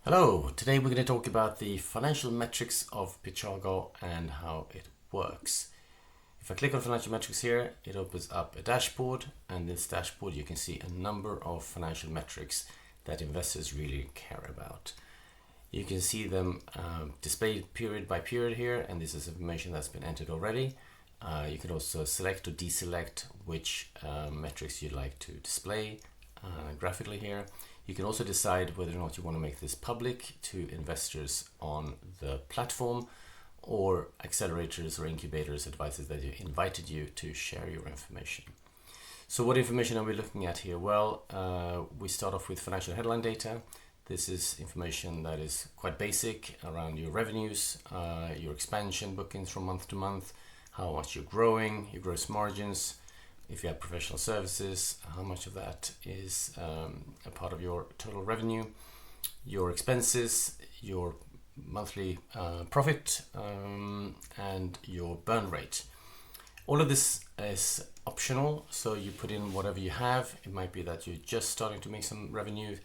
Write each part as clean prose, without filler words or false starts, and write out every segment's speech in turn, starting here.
Hello, today we're going to talk about the financial metrics of Pichago and how it works. If I click on financial metrics here, it opens up a dashboard, and in this dashboard you can see a number of financial metrics that investors really care about. You can see them displayed period by period here, and this is information that's been entered already. You can also select or deselect which metrics you'd like to display graphically here. You can also decide whether or not you want to make this public to investors on the platform, or accelerators or incubators, advisors that invited you to share your information. So what information are we looking at here? Well, we start off with financial headline data. This is information that is quite basic around your revenues, your expansion bookings from month to month, how much you're growing, your gross margins. If you have professional services, how much of that is a part of your total revenue, your expenses, your monthly profit, and your burn rate. All of this is optional, so you put in whatever you have. It might be that you're just starting to make some revenue,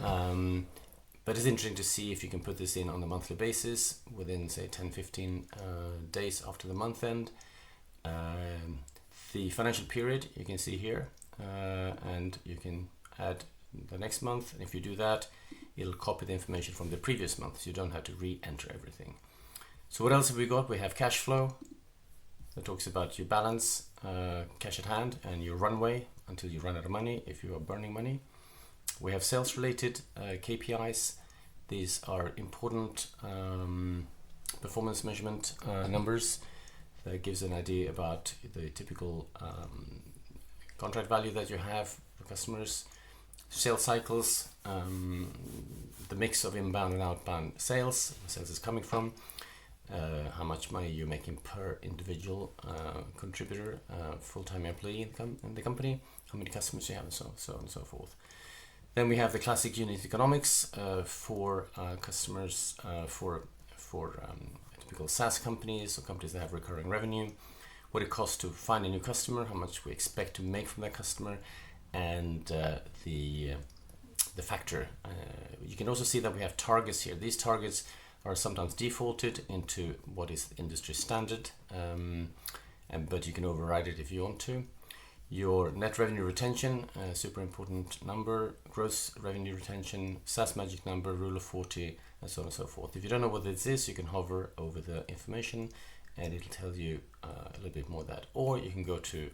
but it's interesting to see if you can put this in on a monthly basis within, say, 10-15 days after the month end. The financial period you can see here, and you can add the next month, and if you do that, it'll copy the information from the previous month, so you don't have to re-enter everything. So what else have we got? We have cash flow that talks about your balance, cash at hand, and your runway until you run out of money if you are burning money. We have sales related KPIs. These are important performance measurement numbers. That gives an idea about the typical contract value that you have for customers, sales cycles, the mix of inbound and outbound sales, where sales is coming from, how much money you're making per individual contributor, full-time employee in the company, how many customers you have, and so on and so forth. Then we have the classic unit economics for customers, for typical SaaS companies or companies that have recurring revenue, what it costs to find a new customer, how much we expect to make from that customer, and the factor. You can also see that we have targets here. These targets are sometimes defaulted into what is industry standard, but you can override it if you want to. Your net revenue retention, super important number, gross revenue retention, SaaS magic number, rule of 40, and so on and so forth. If you don't know what this is, you can hover over the information and it'll tell you a little bit more of that. Or you can go to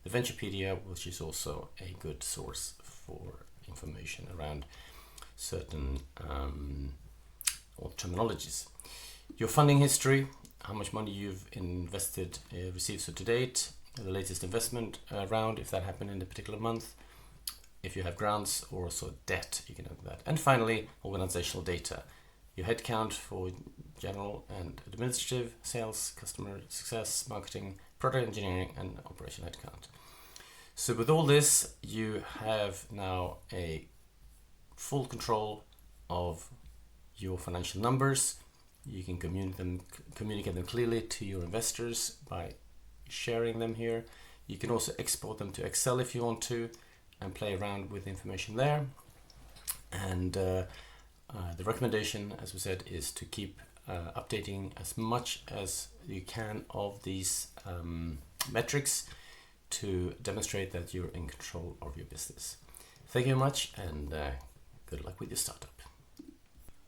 the Venturepedia, which is also a good source for information around certain terminologies. Your funding history, how much money you've invested, received so to date, the latest investment round, if that happened in a particular month, if you have grants or also debt, you can have that. And finally, organizational data, your headcount for general and administrative, sales, customer success, marketing, product engineering, and operation headcount. So with all this, you have now a full control of your financial numbers. You can communicate them clearly to your investors by sharing them here. You can also export them to Excel if you want to and play around with information there. And the recommendation, as we said, is to keep updating as much as you can of these metrics to demonstrate that you're in control of your business. Thank you very much, and good luck with your startup.